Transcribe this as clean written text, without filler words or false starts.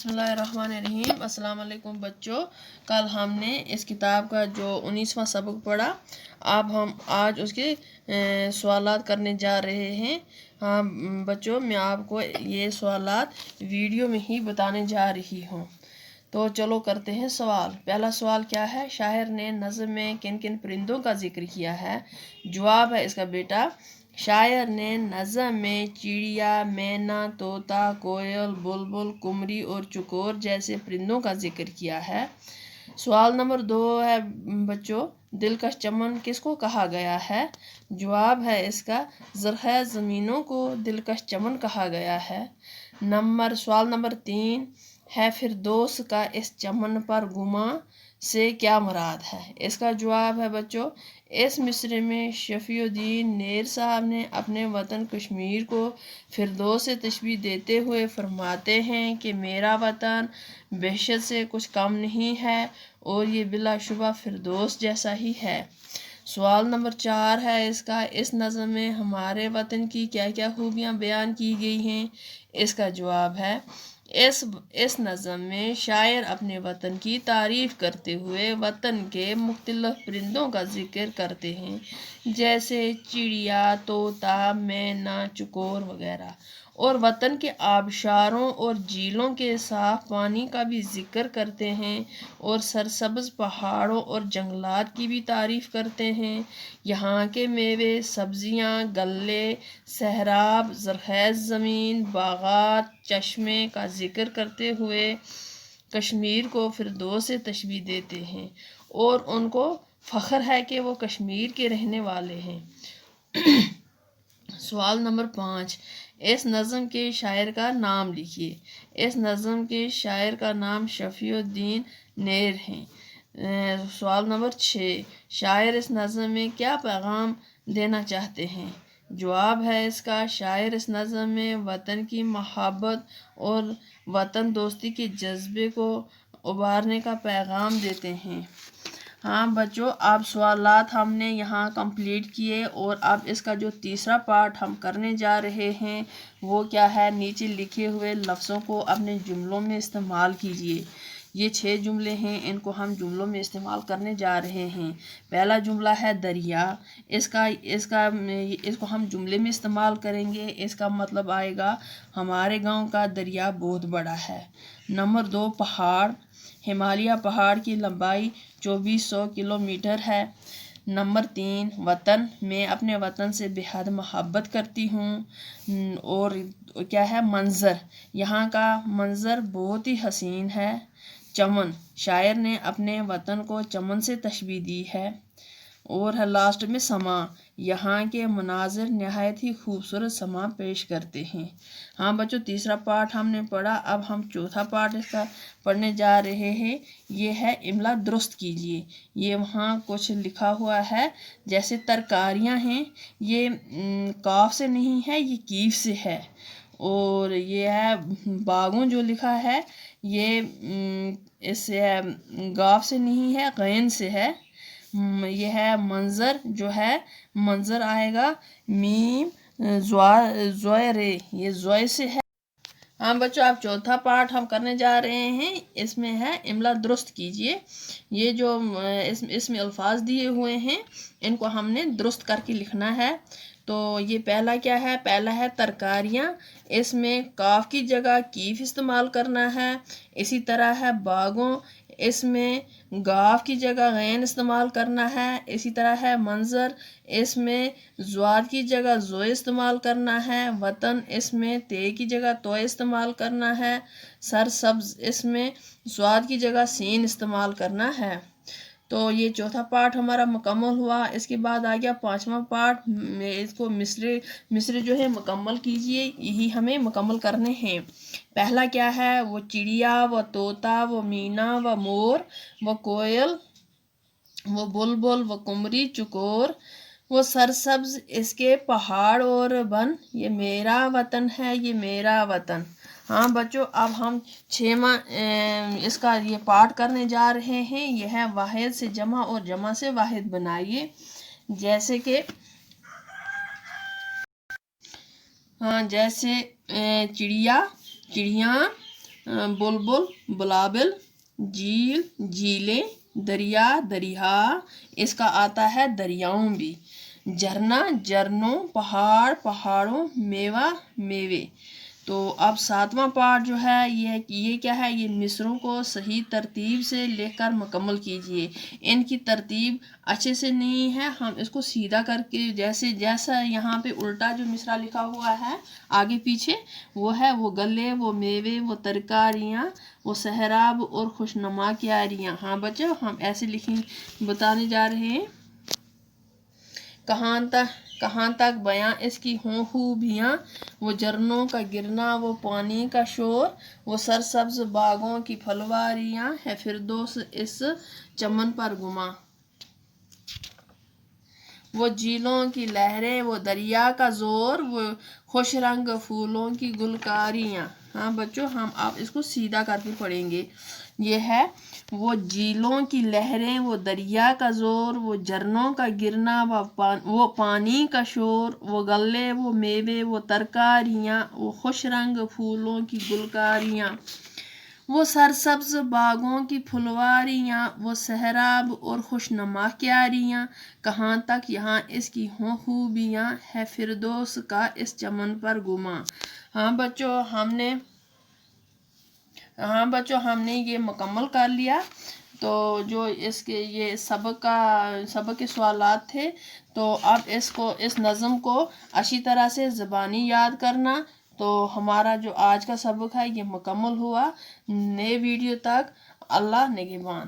बिस्मिल्लाहिर्रहमानिर्रहीम। अस्सलाम वालेकुम बच्चों। कल हमने इस किताब का जो 19वां सबक पढ़ा, अब हम आज उसके सवालात करने जा रहे हैं। हाँ बच्चों, मैं आपको ये सवालात वीडियो में ही बताने जा रही हूँ। तो चलो करते हैं सवाल। पहला सवाल क्या है? शायर ने नज़्म में किन किन परिंदों का जिक्र किया है? जवाब है इसका बेटा, शायर ने नज़्म में चिड़िया, मैना, तोता, कोयल, बुलबुल, कुमरी और चकोर जैसे परिंदों का जिक्र किया है। सवाल नंबर 2 है बच्चों, दिलकश चमन किसको कहा गया है? जवाब है इसका, ज़रख़ैज़ ज़मीनों को दिलकश चमन कहा गया है। सवाल नंबर 3 है, फिरदौस का इस चमन पर गुमा से क्या मुराद है? इसका जवाब है बच्चों, इस मिसरे में शफीउद्दीन नेर साहब ने अपने वतन कश्मीर को फिरदौस से तशबीह देते हुए फरमाते हैं कि मेरा वतन बेहशत से कुछ कम नहीं है और ये बिलाशुबा फिरदौस जैसा ही है। सवाल नंबर 4 है इसका, इस नज़्म में हमारे वतन की क्या क्या खूबियाँ बयान की गई हैं? इसका जवाब है, इस नज़्म में शायर अपने वतन की तारीफ़ करते हुए वतन के मुख्तलिफ परिंदों का जिक्र करते हैं, जैसे चिड़िया, तोता, मैना, चकोर वगैरह, और वतन के आबशारों और झीलों के साफ पानी का भी जिक्र करते हैं, और सरसब्ज पहाड़ों और जंगलात की भी तारीफ़ करते हैं। यहाँ के मेवे, सब्जियाँ, गल्ले, सहराब, ज़रख़ैज़ ज़मीन, बागात, चश्मे का जिक्र करते हुए कश्मीर को फिरदौस से तशबीह देते हैं और उनको फ़ख्र है कि वो कश्मीर के रहने वाले हैं। सवाल नंबर 5, इस नज़्म के शायर का नाम लिखिए। इस नज़्म के शायर का नाम शफीउद्दीन नेर हैं। सवाल नंबर 6, शायर इस नज़्म में क्या पैगाम देना चाहते हैं? जवाब है इसका, शायर इस नज़्म में वतन की मोहब्बत और वतन दोस्ती के जज्बे को उभारने का पैगाम देते हैं। हाँ बच्चों, अब सवालात हमने यहाँ कंप्लीट किए और अब इसका जो तीसरा पार्ट हम करने जा रहे हैं वो क्या है? नीचे लिखे हुए लफ्ज़ों को अपने जुमलों में इस्तेमाल कीजिए। ये 6 जुमले हैं, इनको हम जुमलों में इस्तेमाल करने जा रहे हैं। पहला जुमला है दरिया। इसको हम जुमले में इस्तेमाल करेंगे। इसका मतलब आएगा, हमारे गांव का दरिया बहुत बड़ा है। नंबर 2, पहाड़। हिमालय पहाड़ की लंबाई 2400 किलोमीटर है। नंबर 3, वतन। मैं अपने वतन से बेहद मोहब्बत करती हूँ। और क्या है? मंज़र। यहाँ का मंज़र बहुत ही हसीन है। चमन। शायर ने अपने वतन को चमन से तशबीह दी है। और है लास्ट में समा। यहाँ के मनाजिर नहायत ही खूबसूरत समा पेश करते हैं। हाँ बच्चों, तीसरा पार्ट हमने पढ़ा, अब हम चौथा पार्ट इसका पढ़ने जा रहे हैं। ये है इमला दुरुस्त कीजिए। ये वहाँ कुछ लिखा हुआ है, जैसे तरकारियाँ हैं, ये काफ से नहीं है, ये कीफ से है। और ये है बागों, जो लिखा है ये इससे है, गाफ से नहीं है, गैन से है। ये है मंज़र, जो है मंज़र आएगा मीम ज़ोए, ये ज़ोए से है। हाँ बच्चों, आप चौथा पार्ट हम करने जा रहे हैं। इसमें है इमला दुरुस्त कीजिए। ये जो इसमें अल्फाज दिए हुए हैं, इनको हमने दुरुस्त करके लिखना है। तो ये पहला क्या है? पहला है तरकारियाँ। इसमें काफ की जगह कीफ इस्तेमाल करना है। इसी तरह है बागों, इसमें गाफ की जगह गैन इस्तेमाल करना है। इसी तरह है मंज़र, इसमें ज़्वाद की जगह ज़ोए इस्तेमाल करना है। वतन, इसमें ते की जगह तो इस्तेमाल करना है। सरसब्ज, इसमें स्वाद की जगह सीन इस्तेमाल करना है। तो ये चौथा पार्ट हमारा मुकम्मल हुआ। इसके बाद आ गया पांचवा पार्ट। इसको मिसरे जो है मुकम्मल कीजिए, यही हमें मुकम्मल करने हैं। पहला क्या है? वो चिड़िया, वो तोता, वो मीना, वो मोर, वो कोयल, वो बुलबुल, वो कुमरी, चकोर, वो सरसब्ज, इसके पहाड़ और वन, ये मेरा वतन है, ये मेरा वतन। हाँ बच्चों, अब हम 6वां इसका ये पार्ट करने जा रहे हैं। यह है वाहिद से जमा और जमा से वाहिद बनाइए। जैसे कि हाँ, जैसे चिड़िया, चिड़िया, بلبل بلابل، جھیل جھیلیں، دریا دریا، اس کا آتا ہے دریاؤں بھی، جھرنا جھرنوں، پہاڑ پہاڑوں، میوہ میوے۔ تو اب 7واں پارٹ جو ہے یہ کیا ہے، یہ مصروں کو صحیح ترتیب سے لکھ کر مکمل کیجئے۔ ان کی ترتیب اچھے سے نہیں ہے، ہم اس کو سیدھا کر کے جیسا یہاں پہ الٹا جو مصرع لکھا ہوا ہے آگے پیچھے وہ ہے، وہ گلے، وہ میوے، وہ ترکاریاں، وہ سحراب اور خوشنما کیاریاں۔ ہاں بچوں ہم ایسے بتانے جا رہے ہیں۔ کہاں تک بیاں اس کی ہوں خوبیاں، وہ جھرنوں کا گرنا، وہ پانی کا شور، وہ سرسبز باغوں کی پھلواریاں، ہے فردوس اس چمن پر گما، وہ جھیلوں کی لہریں، وہ دریا کا زور، وہ خوش رنگ پھولوں کی گلکاریاں۔ ہاں بچوں ہم آپ اس کو سیدھا کر کے پڑھیں گے۔ یہ ہے وہ جھیلوں کی لہریں، وہ دریا کا زور، وہ جھرنوں کا گرنا، وہ پانی کا شور، وہ گلے، وہ میوے، وہ ترکاریاں، وہ خوش رنگ پھولوں کی گلکاریاں، وہ سرسبز باغوں کی پھلواریاں، وہ سحراب اور خوشنما کیاریاں، کہاں تک یہاں اس کی ہوں خوبیاں، ہے فردوس کا اس چمن پر گما۔ ہاں بچوں ہم نے یہ مکمل کر لیا۔ تو جو اس کے یہ سبق کے سوالات تھے، تو اب اس نظم کو اچھی طرح سے زبانی یاد کرنا۔ تو ہمارا جو آج کا سبق ہے یہ مکمل ہوا۔ نئے ویڈیو تک اللہ نگہبان۔